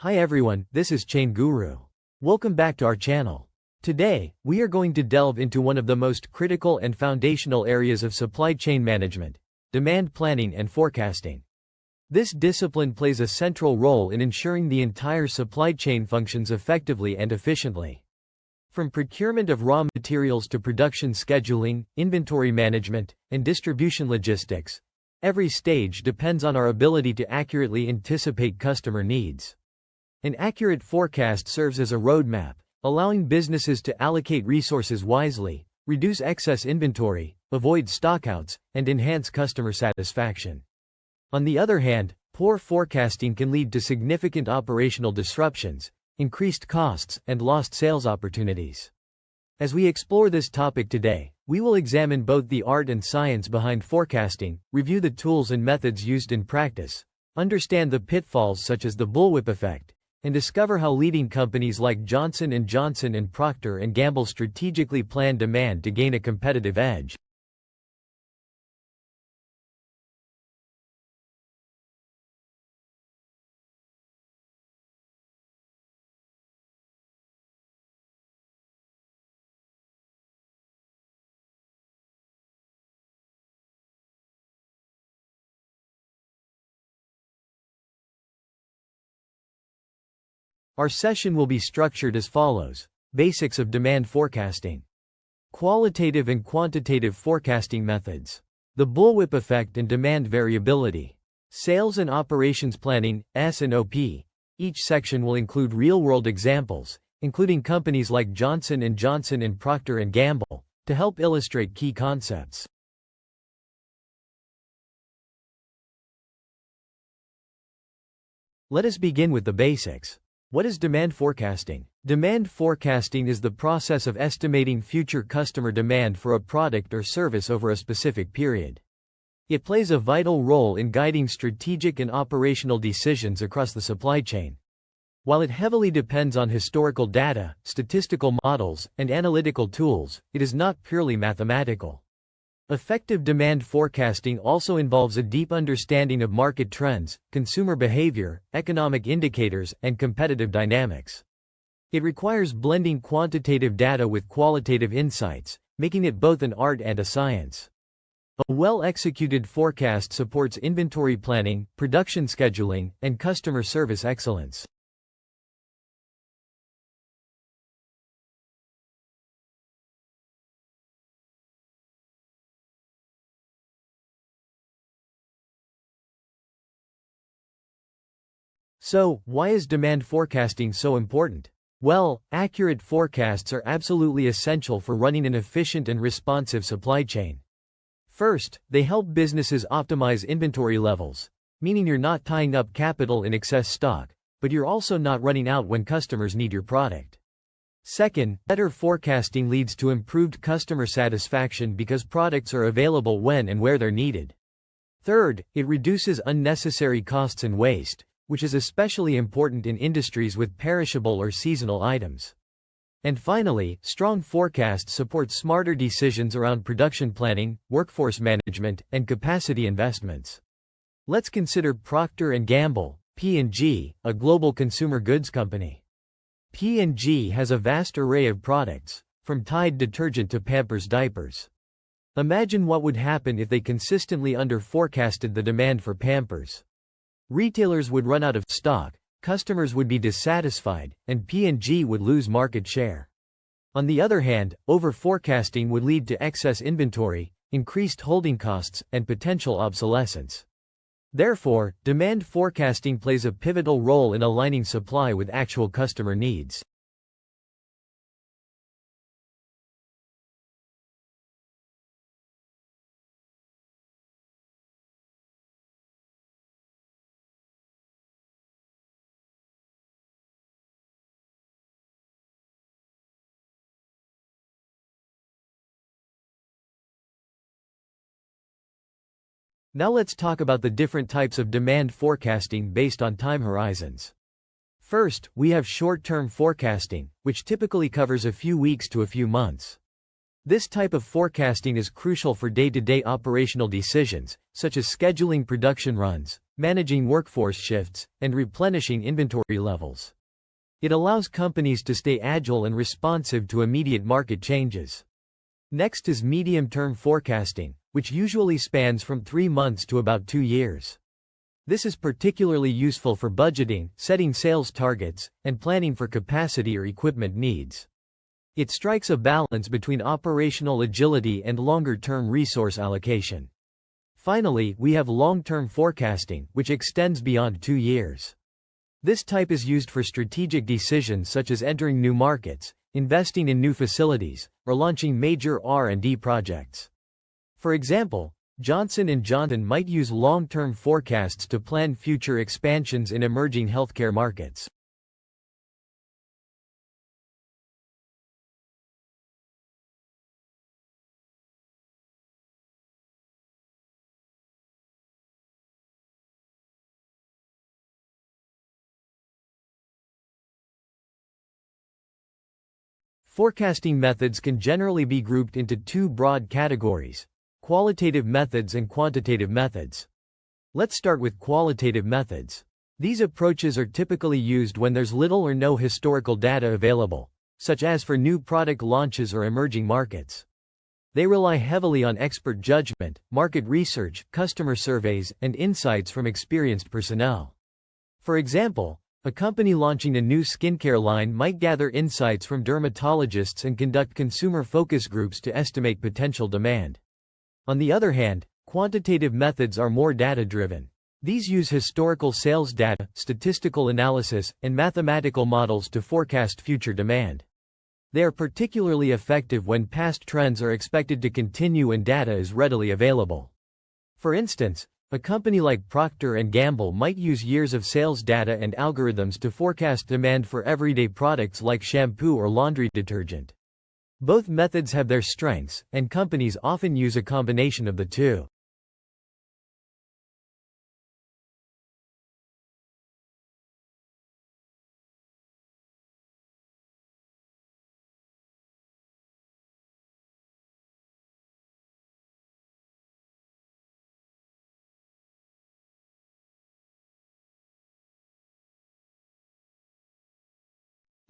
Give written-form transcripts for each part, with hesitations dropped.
Hi everyone, this is Chain Guru. Welcome back to our channel. Today, we are going to delve into one of the most critical and foundational areas of supply chain management: demand planning and forecasting. This discipline plays a central role in ensuring the entire supply chain functions effectively and efficiently. From procurement of raw materials to production scheduling, inventory management, and distribution logistics, every stage depends on our ability to accurately anticipate customer needs. An accurate forecast serves as a roadmap, allowing businesses to allocate resources wisely, reduce excess inventory, avoid stockouts, and enhance customer satisfaction. On the other hand, poor forecasting can lead to significant operational disruptions, increased costs, and lost sales opportunities. As we explore this topic today, we will examine both the art and science behind forecasting, review the tools and methods used in practice, understand the pitfalls such as the bullwhip effect, and discover how leading companies like Johnson & Johnson and Procter & Gamble strategically plan demand to gain a competitive edge. Our session will be structured as follows: basics of demand forecasting, qualitative and quantitative forecasting methods, the bullwhip effect and demand variability, sales and operations planning, S&OP. Each section will include real-world examples, including companies like Johnson & Johnson and Procter & Gamble, to help illustrate key concepts. Let us begin with the basics. What is demand forecasting? Demand forecasting is the process of estimating future customer demand for a product or service over a specific period. It plays a vital role in guiding strategic and operational decisions across the supply chain. While it heavily depends on historical data, statistical models, and analytical tools, it is not purely mathematical. Effective demand forecasting also involves a deep understanding of market trends, consumer behavior, economic indicators, and competitive dynamics. It requires blending quantitative data with qualitative insights, making it both an art and a science. A well-executed forecast supports inventory planning, production scheduling, and customer service excellence. So, why is demand forecasting so important? Well, accurate forecasts are absolutely essential for running an efficient and responsive supply chain. First, they help businesses optimize inventory levels, meaning you're not tying up capital in excess stock, but you're also not running out when customers need your product. Second, better forecasting leads to improved customer satisfaction because products are available when and where they're needed. Third, it reduces unnecessary costs and waste, which is especially important in industries with perishable or seasonal items. And finally, strong forecasts support smarter decisions around production planning, workforce management, and capacity investments. Let's consider Procter & Gamble, P&G, a global consumer goods company. P&G has a vast array of products, from Tide detergent to Pampers diapers. Imagine what would happen if they consistently under-forecasted the demand for Pampers. Retailers would run out of stock, customers would be dissatisfied, and P&G would lose market share. On the other hand, over-forecasting would lead to excess inventory, increased holding costs, and potential obsolescence. Therefore, demand forecasting plays a pivotal role in aligning supply with actual customer needs. Now let's talk about the different types of demand forecasting based on time horizons. First, we have short-term forecasting, which typically covers a few weeks to a few months. This type of forecasting is crucial for day-to-day operational decisions, such as scheduling production runs, managing workforce shifts, and replenishing inventory levels. It allows companies to stay agile and responsive to immediate market changes. Next is medium-term forecasting, which usually spans from 3 months to about 2 years. This is particularly useful for budgeting, setting sales targets, and planning for capacity or equipment needs. It strikes a balance between operational agility and longer-term resource allocation. Finally, we have long-term forecasting, which extends beyond 2 years. This type is used for strategic decisions such as entering new markets, investing in new facilities, or launching major R&D projects. For example, Johnson & Johnson might use long-term forecasts to plan future expansions in emerging healthcare markets. Forecasting methods can generally be grouped into 2 broad categories: qualitative methods and quantitative methods. Let's start with qualitative methods. These approaches are typically used when there's little or no historical data available, such as for new product launches or emerging markets. They rely heavily on expert judgment, market research, customer surveys, and insights from experienced personnel. For example, a company launching a new skincare line might gather insights from dermatologists and conduct consumer focus groups to estimate potential demand. On the other hand, quantitative methods are more data-driven. These use historical sales data, statistical analysis, and mathematical models to forecast future demand. They are particularly effective when past trends are expected to continue and data is readily available. For instance, a company like Procter & Gamble might use years of sales data and algorithms to forecast demand for everyday products like shampoo or laundry detergent. Both methods have their strengths, and companies often use a combination of the two.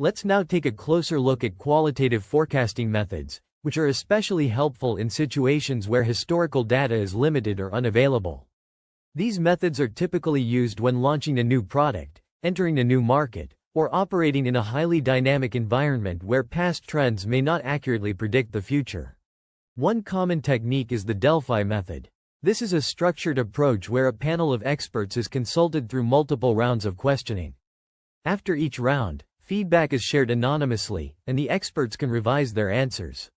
Let's now take a closer look at qualitative forecasting methods, which are especially helpful in situations where historical data is limited or unavailable. These methods are typically used when launching a new product, entering a new market, or operating in a highly dynamic environment where past trends may not accurately predict the future. One common technique is the Delphi method. This is a structured approach where a panel of experts is consulted through multiple rounds of questioning. After each round, feedback is shared anonymously, and the experts can revise their answers.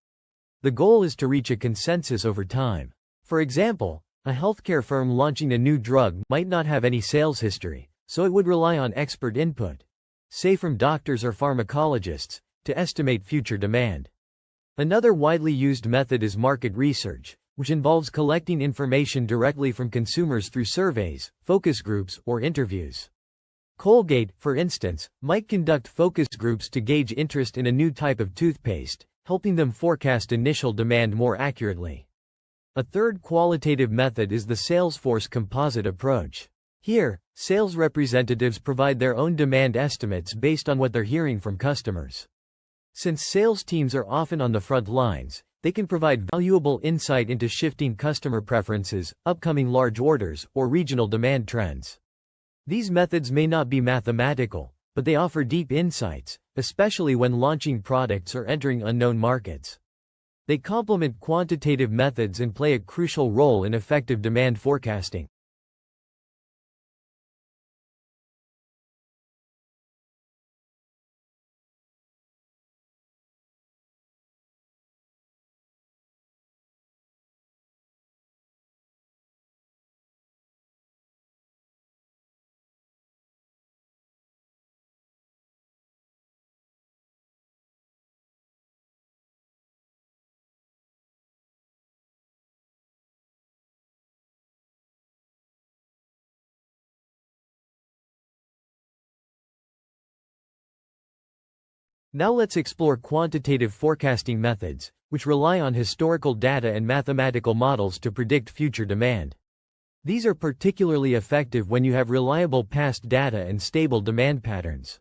The goal is to reach a consensus over time. For example, a healthcare firm launching a new drug might not have any sales history, so it would rely on expert input, say from doctors or pharmacologists, to estimate future demand. Another widely used method is market research, which involves collecting information directly from consumers through surveys, focus groups, or interviews. Colgate, for instance, might conduct focus groups to gauge interest in a new type of toothpaste, helping them forecast initial demand more accurately. A third qualitative method is the Salesforce composite approach. Here, sales representatives provide their own demand estimates based on what they're hearing from customers. Since sales teams are often on the front lines, they can provide valuable insight into shifting customer preferences, upcoming large orders, or regional demand trends. These methods may not be mathematical, but they offer deep insights, especially when launching products or entering unknown markets. They complement quantitative methods and play a crucial role in effective demand forecasting. Now let's explore quantitative forecasting methods, which rely on historical data and mathematical models to predict future demand. These are particularly effective when you have reliable past data and stable demand patterns.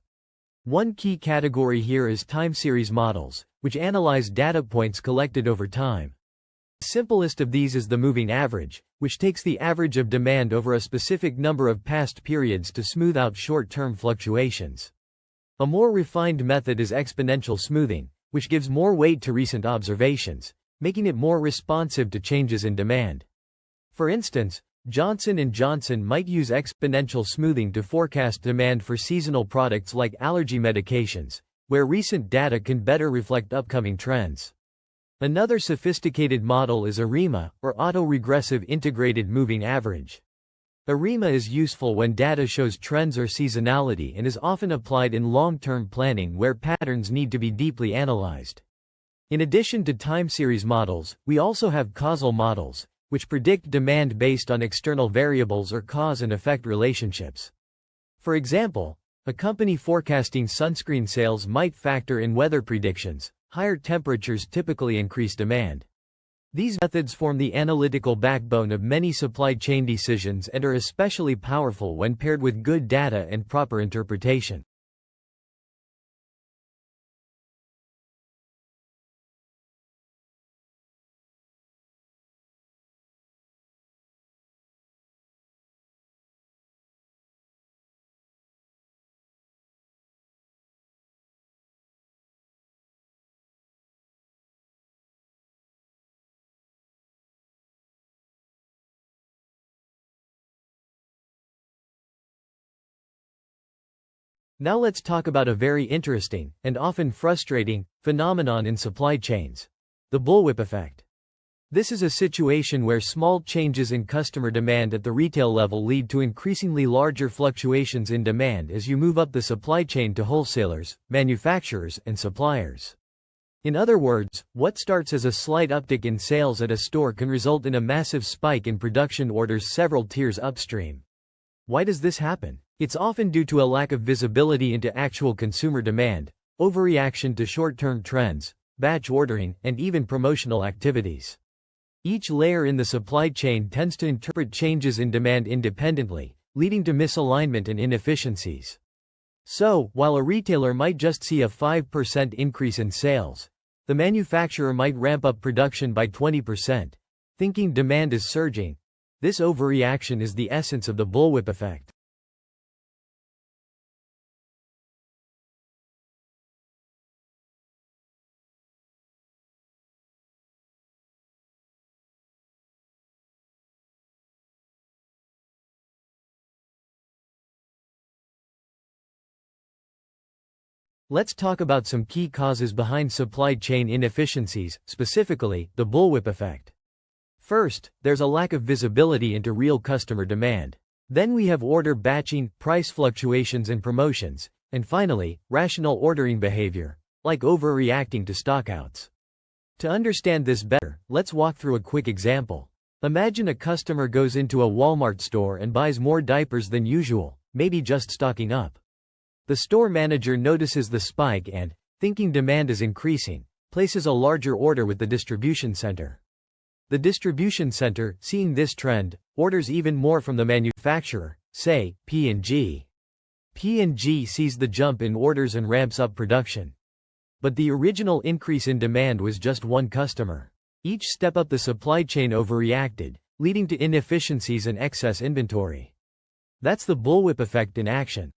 One key category here is time series models, which analyze data points collected over time. The simplest of these is the moving average, which takes the average of demand over a specific number of past periods to smooth out short-term fluctuations. A more refined method is exponential smoothing, which gives more weight to recent observations, making it more responsive to changes in demand. For instance, Johnson & Johnson might use exponential smoothing to forecast demand for seasonal products like allergy medications, where recent data can better reflect upcoming trends. Another sophisticated model is ARIMA, or Autoregressive Integrated Moving Average. ARIMA is useful when data shows trends or seasonality and is often applied in long-term planning where patterns need to be deeply analyzed. In addition to time series models, we also have causal models, which predict demand based on external variables or cause and effect relationships. For example, a company forecasting sunscreen sales might factor in weather predictions. Higher temperatures typically increase demand. These methods form the analytical backbone of many supply chain decisions and are especially powerful when paired with good data and proper interpretation. Now let's talk about a very interesting, and often frustrating, phenomenon in supply chains: the bullwhip effect. This is a situation where small changes in customer demand at the retail level lead to increasingly larger fluctuations in demand as you move up the supply chain to wholesalers, manufacturers, and suppliers. In other words, what starts as a slight uptick in sales at a store can result in a massive spike in production orders several tiers upstream. Why does this happen? It's often due to a lack of visibility into actual consumer demand, overreaction to short-term trends, batch ordering, and even promotional activities. Each layer in the supply chain tends to interpret changes in demand independently, leading to misalignment and inefficiencies. So, while a retailer might just see a 5% increase in sales, the manufacturer might ramp up production by 20%, thinking demand is surging. This overreaction is the essence of the bullwhip effect. Let's talk about some key causes behind supply chain inefficiencies, specifically, the bullwhip effect. First, there's a lack of visibility into real customer demand. Then we have order batching, price fluctuations and promotions, and finally, rational ordering behavior, like overreacting to stockouts. To understand this better, let's walk through a quick example. Imagine a customer goes into a Walmart store and buys more diapers than usual, maybe just stocking up. The store manager notices the spike and, thinking demand is increasing, places a larger order with the distribution center. The distribution center, seeing this trend, orders even more from the manufacturer, say, P&G. P&G sees the jump in orders and ramps up production. But the original increase in demand was just one customer. Each step up the supply chain overreacted, leading to inefficiencies and excess inventory. That's the bullwhip effect in action.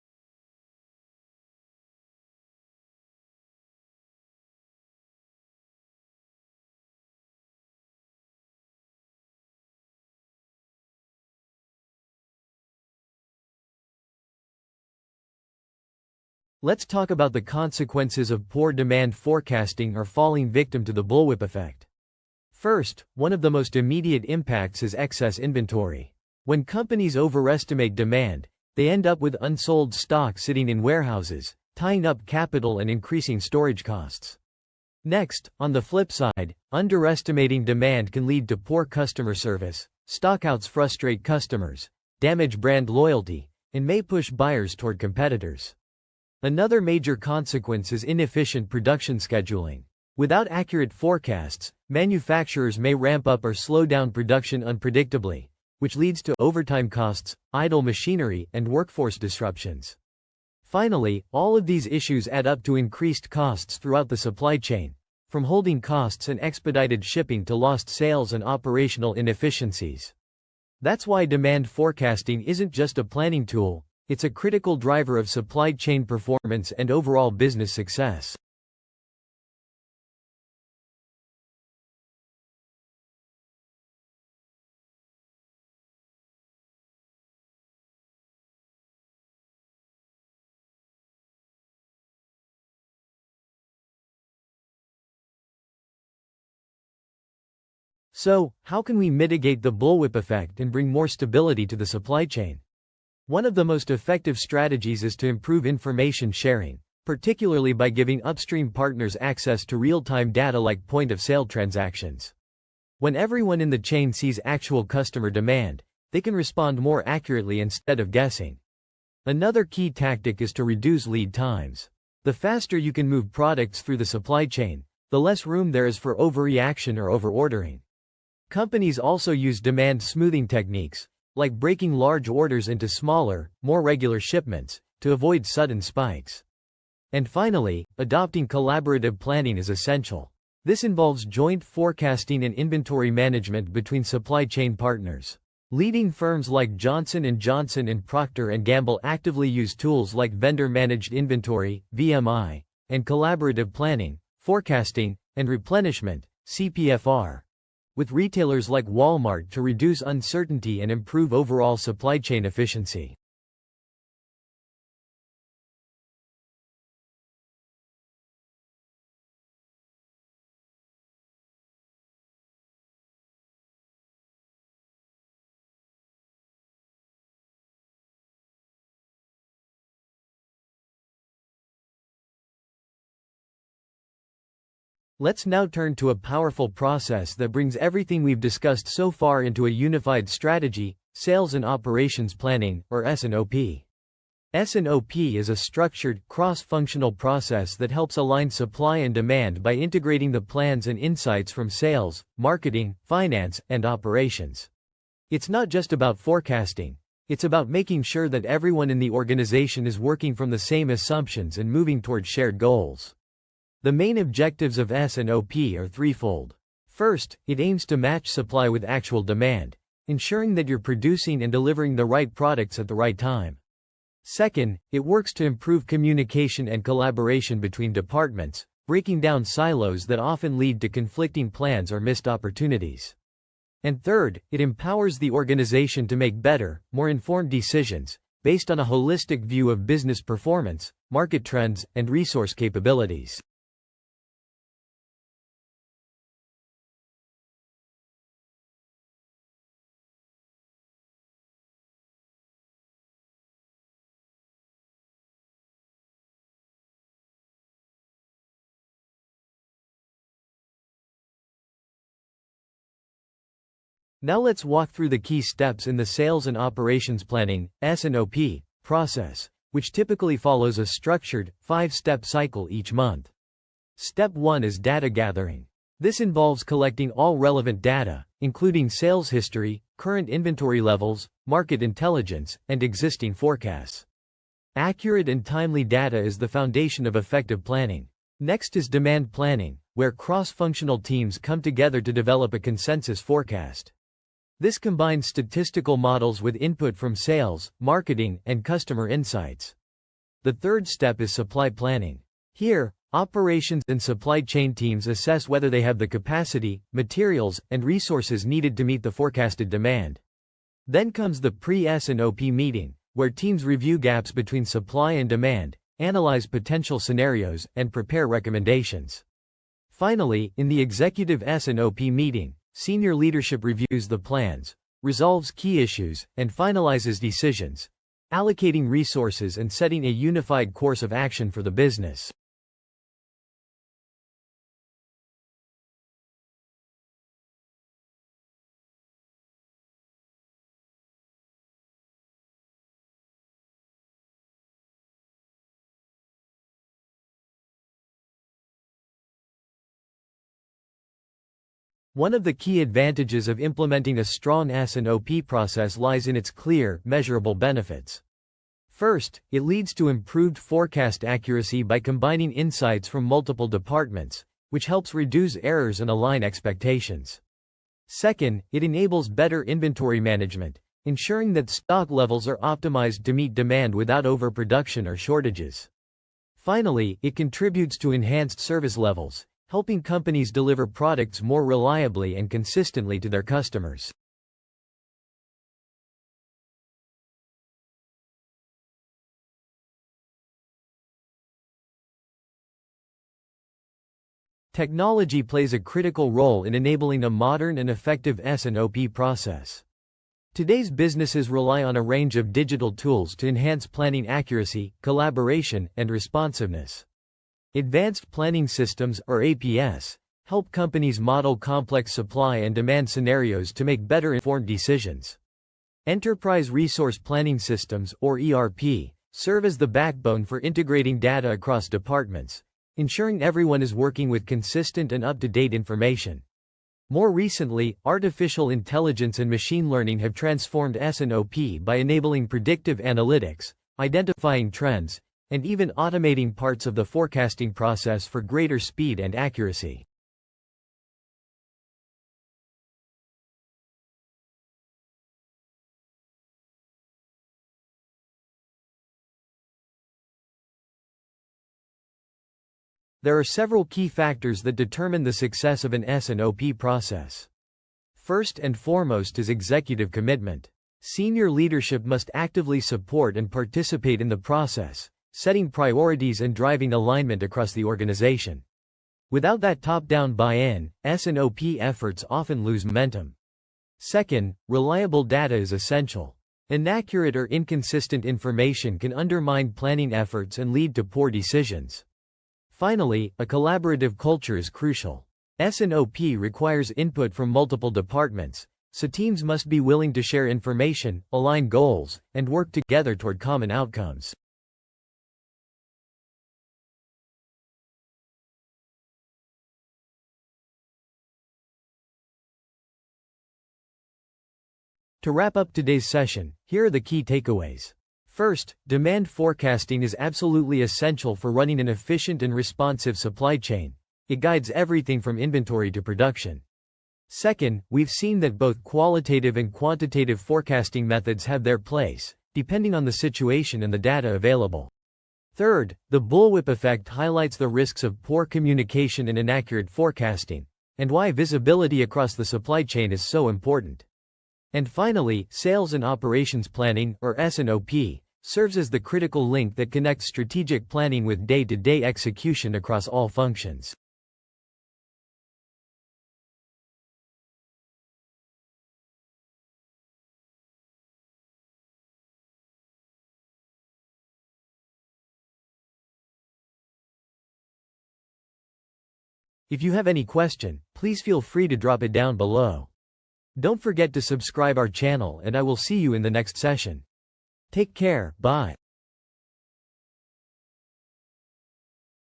Let's talk about the consequences of poor demand forecasting or falling victim to the bullwhip effect. First, one of the most immediate impacts is excess inventory. When companies overestimate demand, they end up with unsold stock sitting in warehouses, tying up capital and increasing storage costs. Next, on the flip side, underestimating demand can lead to poor customer service. Stockouts frustrate customers, damage brand loyalty, and may push buyers toward competitors. Another major consequence is inefficient production scheduling. Without accurate forecasts, manufacturers may ramp up or slow down production unpredictably, which leads to overtime costs, idle machinery, and workforce disruptions. Finally, all of these issues add up to increased costs throughout the supply chain, from holding costs and expedited shipping to lost sales and operational inefficiencies. That's why demand forecasting isn't just a planning tool, it's a critical driver of supply chain performance and overall business success. So, how can we mitigate the bullwhip effect and bring more stability to the supply chain? One of the most effective strategies is to improve information sharing, particularly by giving upstream partners access to real-time data like point-of-sale transactions. When everyone in the chain sees actual customer demand, they can respond more accurately instead of guessing. Another key tactic is to reduce lead times. The faster you can move products through the supply chain, the less room there is for overreaction or overordering. Companies also use demand smoothing techniques, like breaking large orders into smaller, more regular shipments, to avoid sudden spikes. And finally, adopting collaborative planning is essential. This involves joint forecasting and inventory management between supply chain partners. Leading firms like Johnson & Johnson and Procter & Gamble actively use tools like vendor-managed inventory, VMI, and collaborative planning, forecasting, and replenishment, CPFR, with retailers like Walmart to reduce uncertainty and improve overall supply chain efficiency. Let's now turn to a powerful process that brings everything we've discussed so far into a unified strategy: sales and operations planning, or S&OP. S&OP is a structured, cross-functional process that helps align supply and demand by integrating the plans and insights from sales, marketing, finance, and operations. It's not just about forecasting, it's about making sure that everyone in the organization is working from the same assumptions and moving toward shared goals. The main objectives of S&OP are threefold. First, it aims to match supply with actual demand, ensuring that you're producing and delivering the right products at the right time. Second, it works to improve communication and collaboration between departments, breaking down silos that often lead to conflicting plans or missed opportunities. And third, it empowers the organization to make better, more informed decisions, based on a holistic view of business performance, market trends, and resource capabilities. Now let's walk through the key steps in the sales and operations planning (S&OP) process, which typically follows a structured, 5-step cycle each month. Step 1 is data gathering. This involves collecting all relevant data, including sales history, current inventory levels, market intelligence, and existing forecasts. Accurate and timely data is the foundation of effective planning. Next is demand planning, where cross-functional teams come together to develop a consensus forecast. This combines statistical models with input from sales, marketing, and customer insights. The third step is supply planning. Here, operations and supply chain teams assess whether they have the capacity, materials, and resources needed to meet the forecasted demand. Then comes the pre-S&OP meeting, where teams review gaps between supply and demand, analyze potential scenarios, and prepare recommendations. Finally, in the executive S&OP meeting, senior leadership reviews the plans, resolves key issues, and finalizes decisions, allocating resources and setting a unified course of action for the business. One of the key advantages of implementing a strong S&OP process lies in its clear, measurable benefits. First, it leads to improved forecast accuracy by combining insights from multiple departments, which helps reduce errors and align expectations. Second, it enables better inventory management, ensuring that stock levels are optimized to meet demand without overproduction or shortages. Finally, it contributes to enhanced service levels, helping companies deliver products more reliably and consistently to their customers. Technology plays a critical role in enabling a modern and effective S&OP process. Today's businesses rely on a range of digital tools to enhance planning accuracy, collaboration, and responsiveness. Advanced Planning Systems, or APS, help companies model complex supply and demand scenarios to make better informed decisions. Enterprise Resource Planning Systems, or ERP, serve as the backbone for integrating data across departments, ensuring everyone is working with consistent and up-to-date information. More recently, artificial intelligence and machine learning have transformed S&OP by enabling predictive analytics, identifying trends, and even automating parts of the forecasting process for greater speed and accuracy. There are several key factors that determine the success of an S&OP process. First and foremost is executive commitment. Senior leadership must actively support and participate in the process, setting priorities and driving alignment across the organization. Without that top-down buy-in, S&OP efforts often lose momentum. Second, reliable data is essential. Inaccurate or inconsistent information can undermine planning efforts and lead to poor decisions. Finally, a collaborative culture is crucial. S&OP requires input from multiple departments, so teams must be willing to share information, align goals, and work together toward common outcomes. To wrap up today's session, here are the key takeaways. First, demand forecasting is absolutely essential for running an efficient and responsive supply chain. It guides everything from inventory to production. Second, we've seen that both qualitative and quantitative forecasting methods have their place, depending on the situation and the data available. Third, the bullwhip effect highlights the risks of poor communication and inaccurate forecasting, and why visibility across the supply chain is so important. And finally, sales and operations planning, or S&OP, serves as the critical link that connects strategic planning with day-to-day execution across all functions. If you have any question, please feel free to drop it down below. Don't forget to subscribe our channel, and I will see you in the next session. Take care, bye.